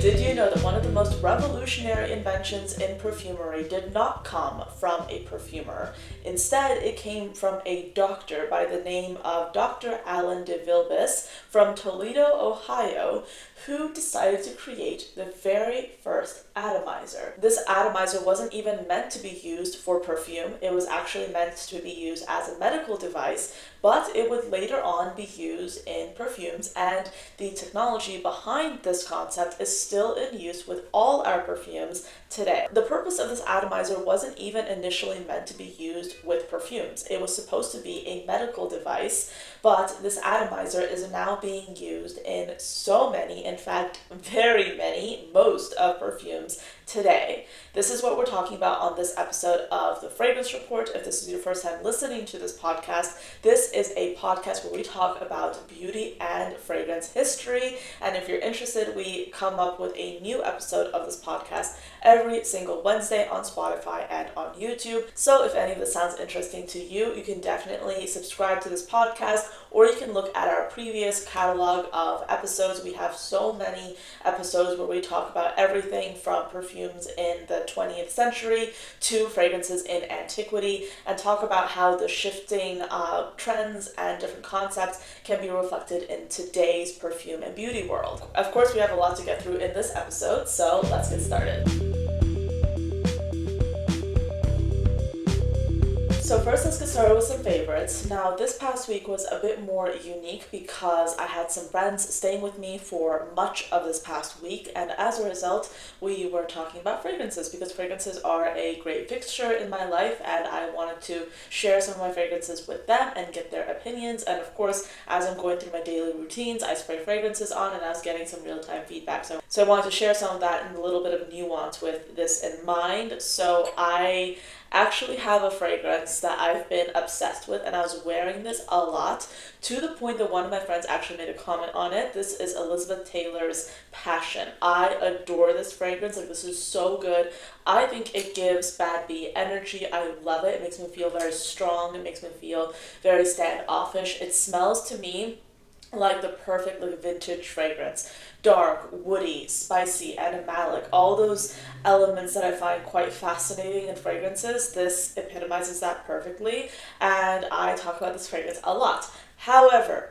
Did you know that one of the most revolutionary inventions in perfumery did not come from a perfumer? Instead, it came from a doctor by the name of Dr. Alan de Vilbiss from Toledo, Ohio, who decided to create the very first atomizer. This atomizer wasn't even meant to be used for perfume. It was actually meant to be used as a medical device, but it would later on be used in perfumes, and the technology behind this concept is still in use with all our perfumes today. The purpose of this atomizer wasn't even initially meant to be used with perfumes. It was supposed to be a medical device, but this atomizer is now being used in so many, in fact, very many, most of perfumes today. This is what we're talking about on this episode of The Fragrance Report. If this is your first time listening to this podcast, this is a podcast where we talk about beauty and fragrance history. And if you're interested, we come up with a new episode of this podcast every single Wednesday on Spotify and on YouTube. So if any of this sounds interesting to you, you can definitely subscribe to this podcast, or you can look at our previous catalog of episodes. We have so many episodes where we talk about everything from perfumes in the 20th century to fragrances in antiquity, and talk about how the shifting trends and different concepts can be reflected in today's perfume and beauty world. Of course, we have a lot to get through in this episode, so let's get started. So first, let's get started with some favorites. Now, this past week was a bit more unique because I had some friends staying with me for much of this past week, and as a result, we were talking about fragrances because fragrances are a great fixture in my life, and I wanted to share some of my fragrances with them and get their opinions. And of course, as I'm going through my daily routines, I spray fragrances on, and I was getting some real-time feedback. So I wanted to share some of that and a little bit of nuance with this in mind. So I actually have a fragrance that I've been obsessed with, and I was wearing this a lot to the point that one of my friends actually made a comment on it. This is Elizabeth Taylor's Passion. I adore this fragrance. Like, this is so good. I think it gives Bad Bee energy. I love it. It makes me feel very strong. It makes me feel very standoffish. It smells to me like the perfect vintage fragrance. Dark, woody, spicy, animalic, all those elements that I find quite fascinating in fragrances. This epitomizes that perfectly, and I talk about this fragrance a lot. However,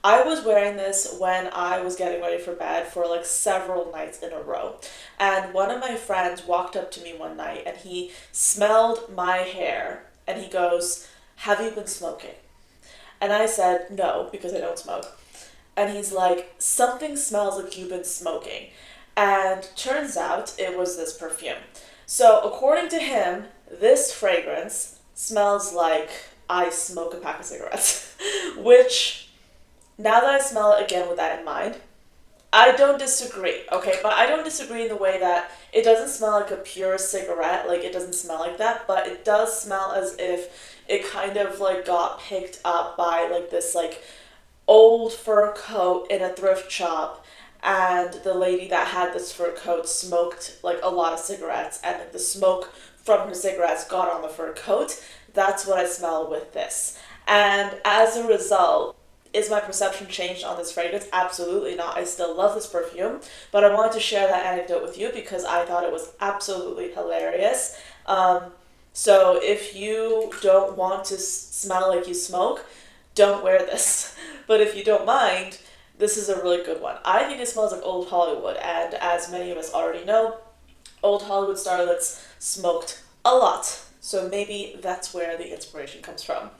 I was wearing this when I was getting ready for bed for like several nights in a row, and one of my friends walked up to me one night and he smelled my hair and he goes, "Have you been smoking?" And I said, "No, because I don't smoke." And he's like, "Something smells like you've been smoking." And turns out it was this perfume. So according to him, this fragrance smells like I smoke a pack of cigarettes. Which, now that I smell it again with that in mind, I don't disagree, okay? But I don't disagree in the way that it doesn't smell like a pure cigarette, like it doesn't smell like that, but it does smell as if it kind of like got picked up by like this like old fur coat in a thrift shop, and the lady that had this fur coat smoked like a lot of cigarettes, and like the smoke from her cigarettes got on the fur coat. That's what I smell with this. And as a result, is my perception changed on this fragrance? Absolutely not. I still love this perfume, but I wanted to share that anecdote with you because I thought it was absolutely hilarious. So if you don't want to smell like you smoke, don't wear this. But if you don't mind, this is a really good one. I think it smells like old Hollywood, and as many of us already know, old Hollywood starlets smoked a lot. So maybe that's where the inspiration comes from.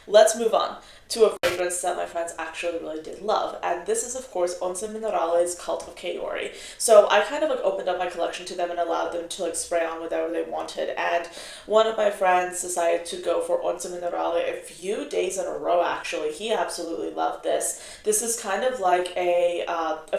Let's move on to a fragrance that my friends actually really did love. And this is, of course, Onze Minerales Cult of Kaori. So I kind of like opened up my collection to them and allowed them to like spray on whatever they wanted. And one of my friends decided to go for Onze Minerale a few days in a row, actually. He absolutely loved this. This is kind of like a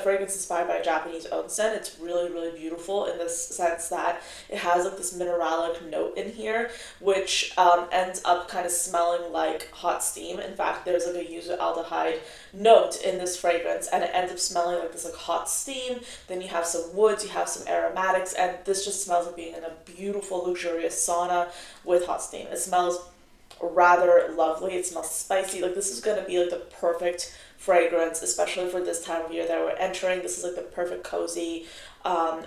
fragrance inspired by a Japanese onsen. It's really, really beautiful in this sense that it has like this mineralic note in here, which ends up kind of smelling like hot steam. In fact, there's like a yuzu aldehyde note in this fragrance, and it ends up smelling like this like hot steam. Then you have some woods, you have some aromatics, and this just smells like being in a beautiful, luxurious sauna with hot steam. It smells rather lovely. It smells spicy. Like, this is going to be like the perfect fragrance, especially for this time of year that we're entering. This is like the perfect cozy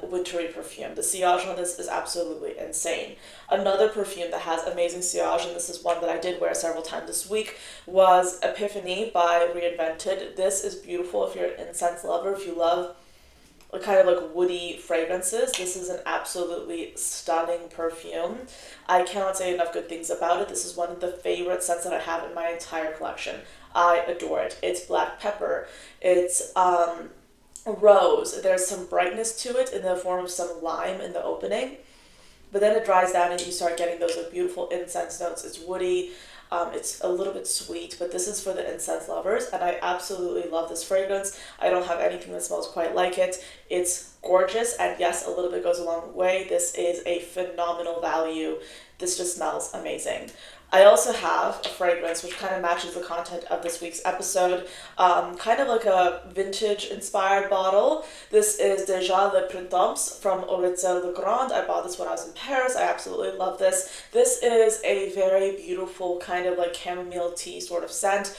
wintry perfume. The sillage on this is absolutely insane. Another perfume that has amazing sillage, and this is one that I did wear several times this week, was Epiphany by Reinvented. This is beautiful if you're an incense lover, if you love kind of like woody fragrances. This is an absolutely stunning perfume. I cannot say enough good things about it. This is one of the favorite scents that I have in my entire collection. I adore it. It's black pepper. It's rose. There's some brightness to it in the form of some lime in the opening, but then it dries down and you start getting those like beautiful incense notes. It's woody. It's a little bit sweet, but this is for the incense lovers, and I absolutely love this fragrance. I don't have anything that smells quite like it. It's gorgeous, and yes, a little bit goes a long way. This is a phenomenal value. This just smells amazing. I also have a fragrance which kind of matches the content of this week's episode, kind of like a vintage inspired bottle. This is Déjà Le Printemps from Oritzel Le Grand. I bought this when I was in Paris. I absolutely love this. This is a very beautiful kind of like chamomile tea sort of scent.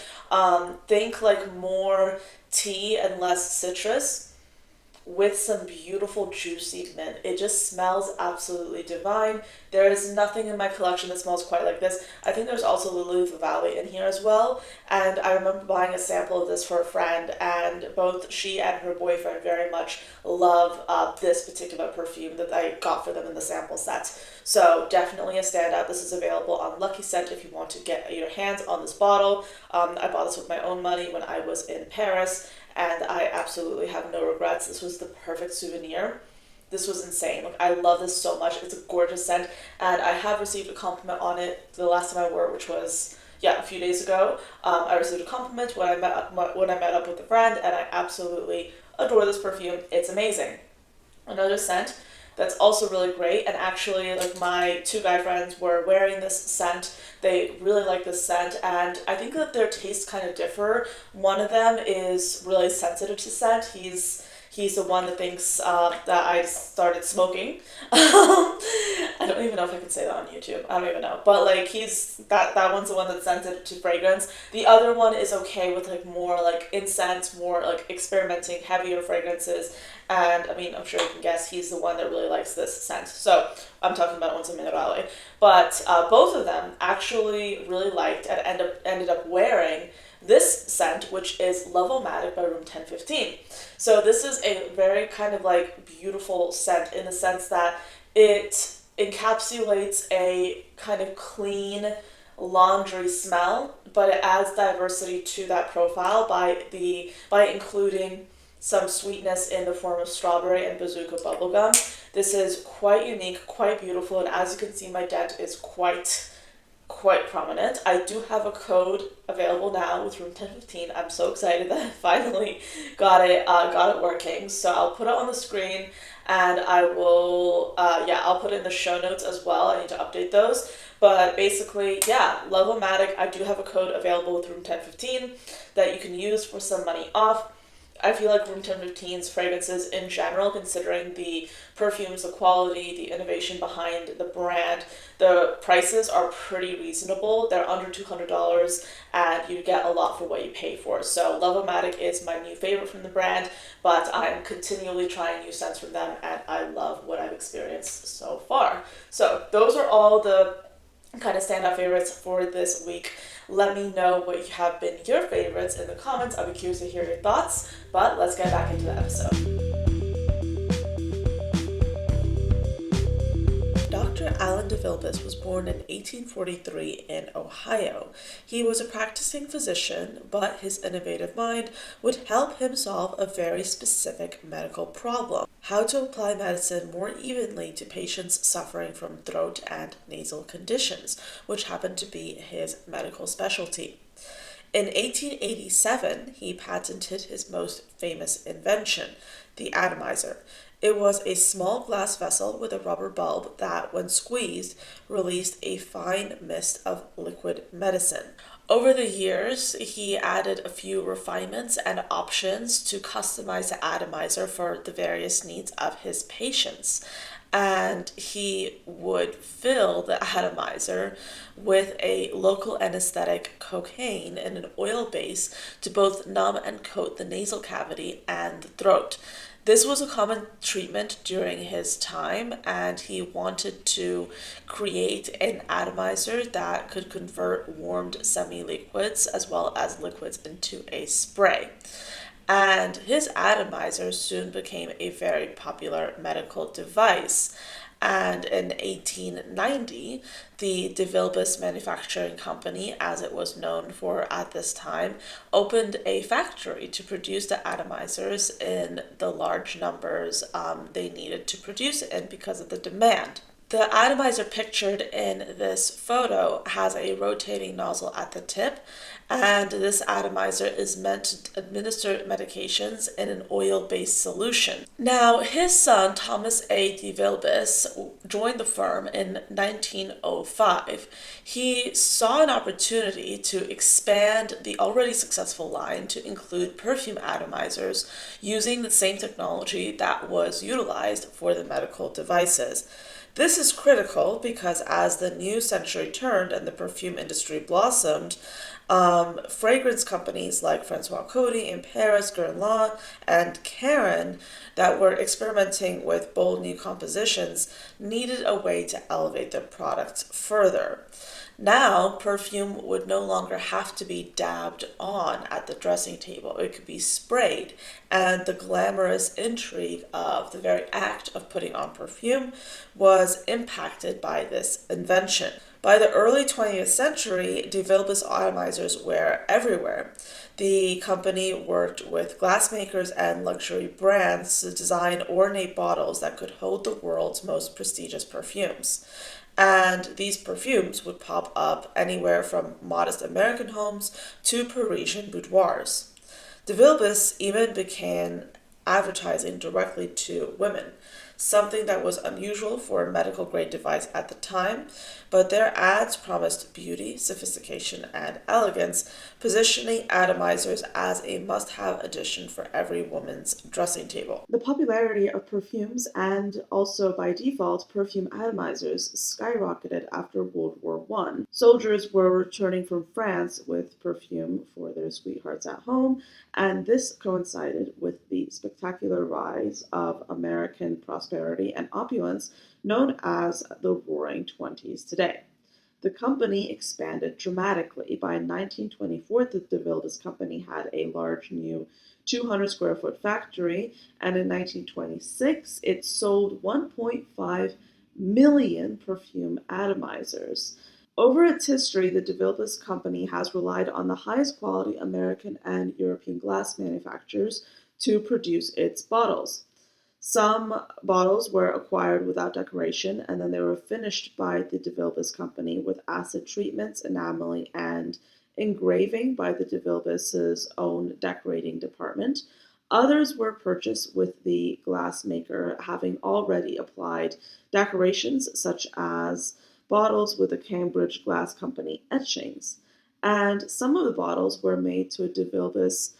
Think like more tea and less citrus, with some beautiful juicy mint. It just smells absolutely divine. There is nothing in my collection that smells quite like this. I think there's also Lily of the Valley in here as well. And I remember buying a sample of this for a friend, and both she and her boyfriend very much love this particular perfume that I got for them in the sample set. So definitely a standout. This is available on Lucky Scent if you want to get your hands on this bottle. I bought this with my own money when I was in Paris, and I absolutely have no regrets. This was the perfect souvenir. This was insane. Like, I love this so much. It's a gorgeous scent, and I have received a compliment on it the last time I wore it, which was a few days ago. I received a compliment when I met up with a friend, and I absolutely adore this perfume. It's amazing. Another scent that's also really great, and actually like my two guy friends were wearing this scent. They really like this scent, and I think that their tastes kind of differ. One of them is really sensitive to scent. He's the one that thinks that I started smoking. I don't even know if I can say that on YouTube. I don't even know. But like he's that one's the one that's sensitive to fragrance. The other one is okay with like more like incense, more like experimenting, heavier fragrances. And I mean, I'm sure you can guess he's the one that really likes this scent. So I'm talking about Onze Minerale. But both of them actually really liked and ended up wearing this scent, which is Love-O-Matic by Room 1015. So this is a very kind of like beautiful scent in the sense that it encapsulates a kind of clean laundry smell, but it adds diversity to that profile by including some sweetness in the form of strawberry and bazooka bubblegum. This is quite unique, quite beautiful, and as you can see, my dent is quite prominent. I do have a code available now with Room 1015. I'm so excited that I finally got it working. So I'll put it on the screen, and I will I'll put it in the show notes as well. I need to update those. But basically, Love-O-Matic, I do have a code available with Room 1015 that you can use for some money off. I feel like Room 1015's fragrances in general, considering the perfumes, the quality, the innovation behind the brand, the prices are pretty reasonable. They're under $200, and you get a lot for what you pay for. So Love-O-Matic is my new favorite from the brand, but I'm continually trying new scents from them, and I love what I've experienced so far. So those are all the kind of standout favorites for this week. Let me know what have been your favorites in the comments. I'll be curious to hear your thoughts, but let's get back into the episode. Dr. Alan de Vilbiss was born in 1843 in Ohio. He was a practicing physician, but his innovative mind would help him solve a very specific medical problem: how to apply medicine more evenly to patients suffering from throat and nasal conditions, which happened to be his medical specialty. In 1887, he patented his most famous invention, the atomizer. It was a small glass vessel with a rubber bulb that, when squeezed, released a fine mist of liquid medicine. Over the years, he added a few refinements and options to customize the atomizer for the various needs of his patients. and he would fill the atomizer with a local anesthetic, cocaine, in an oil base to both numb and coat the nasal cavity and the throat. This was a common treatment during his time, and he wanted to create an atomizer that could convert warmed semi-liquids as well as liquids into a spray. And his atomizer soon became a very popular medical device. And in 1890, the De Vilbius Manufacturing Company, as it was known for at this time, opened a factory to produce the atomizers in the large numbers they needed to produce it in because of the demand. The atomizer pictured in this photo has a rotating nozzle at the tip, and this atomizer is meant to administer medications in an oil-based solution. Now, his son, Thomas A. de Vilbius, joined the firm in 1905. He saw an opportunity to expand the already successful line to include perfume atomizers using the same technology that was utilized for the medical devices. This is critical because as the new century turned and the perfume industry blossomed, fragrance companies like François Coty in Paris, Guerlain, and Caron that were experimenting with bold new compositions needed a way to elevate their products further. Now, perfume would no longer have to be dabbed on at the dressing table. It could be sprayed, and the glamorous intrigue of the very act of putting on perfume was impacted by this invention. By the early 20th century, De Vilbius atomizers were everywhere. The company worked with glassmakers and luxury brands to design ornate bottles that could hold the world's most prestigious perfumes. And these perfumes would pop up anywhere from modest American homes to Parisian boudoirs. De Vilbius even began advertising directly to women, something that was unusual for a medical grade device at the time, but their ads promised beauty, sophistication, and elegance, positioning atomizers as a must-have addition for every woman's dressing table. The popularity of perfumes and also by default perfume atomizers skyrocketed after World War I. Soldiers were returning from France with perfume for their sweethearts at home, and this coincided with the spectacular rise of American prosperity and opulence known as the Roaring Twenties today. The company expanded dramatically. By 1924, the De Vilbius Company had a large new 200 square foot factory, and in 1926 it sold 1.5 million perfume atomizers. Over its history, the De Vilbius Company has relied on the highest quality American and European glass manufacturers to produce its bottles. Some bottles were acquired without decoration, and then they were finished by the De Vilbius Company with acid treatments, enameling, and engraving by the De Vilbius's own decorating department. Others were purchased with the glassmaker having already applied decorations, such as bottles with the Cambridge Glass Company etchings. And some of the bottles were made to a De Vilbius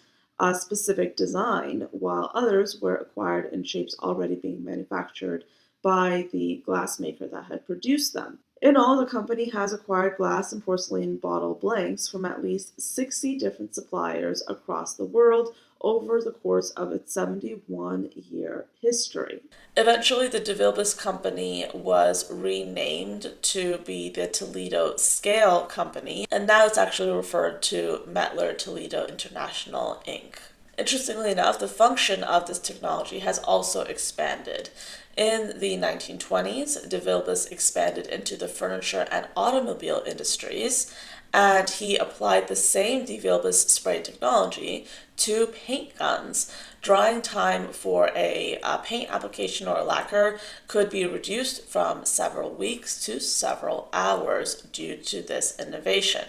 specific design, while others were acquired in shapes already being manufactured by the glassmaker that had produced them. In all, the company has acquired glass and porcelain bottle blanks from at least 60 different suppliers across the world over the course of its 71-year history. Eventually, the De Vilbius Company was renamed to be the Toledo Scale Company, and now it's actually referred to Mettler Toledo International, Inc. Interestingly enough, the function of this technology has also expanded. In the 1920s, De Vilbius expanded into the furniture and automobile industries, and he applied the same De Vilbius spray technology to paint guns. Drying time for a paint application or a lacquer could be reduced from several weeks to several hours due to this innovation.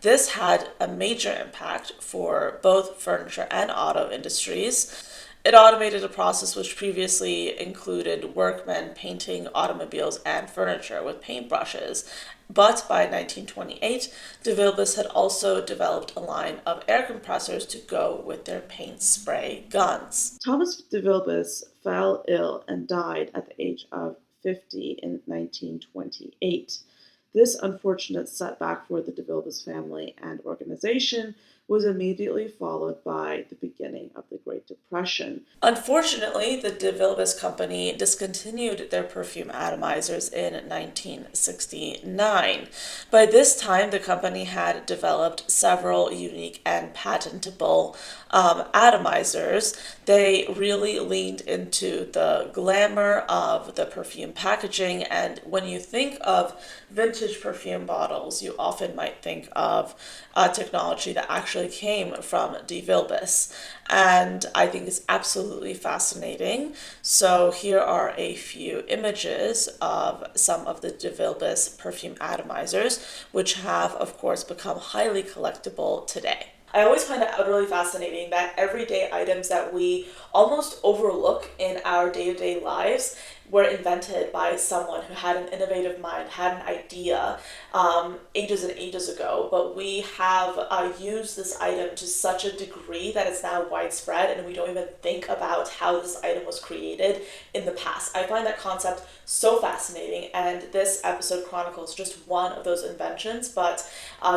This had a major impact for both furniture and auto industries. It automated a process which previously included workmen painting automobiles and furniture with paintbrushes. But by 1928, De Vilbius had also developed a line of air compressors to go with their paint spray guns. Thomas De Vilbius fell ill and died at the age of 1950 and 1928. This unfortunate setback for the de Villiers family and organization was immediately followed by the beginning of the Great Depression. Unfortunately, the de Villiers company discontinued their perfume atomizers in 1969. By this time, the company had developed several unique and patentable atomizers. They really leaned into the glamour of the perfume packaging, and when you think of vintage perfume bottles, you often might think of technology that actually came from de Villiers, and I think it's absolutely fascinating. So here are a few images of some of the de Villiers perfume atomizers, which have, of course, become highly collectible today. I always find it utterly fascinating that everyday items that we almost overlook in our day-to-day lives were invented by someone who had an innovative mind, had an idea ages and ages ago, but we have used this item to such a degree that it's now widespread and we don't even think about how this item was created in the past. I find that concept so fascinating, and this episode chronicles just one of those inventions, but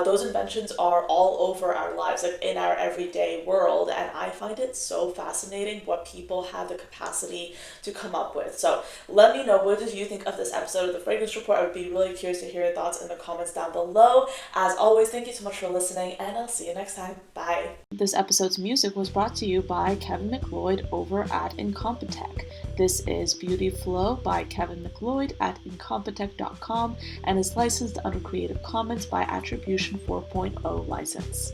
those inventions are all over our lives, like in our everyday world, and I find it so fascinating what people have the capacity to come up with. So let me know, what did you think of this episode of The Fragrance Report? I would be really curious to hear your thoughts in the comments down below. As always, thank you so much for listening, and I'll see you next time. Bye. This episode's music was brought to you by Kevin McLeod over at Incompetech. This is Beauty Flow by Kevin McLeod at incompetech.com and is licensed under Creative Commons by Attribution 4.0 license.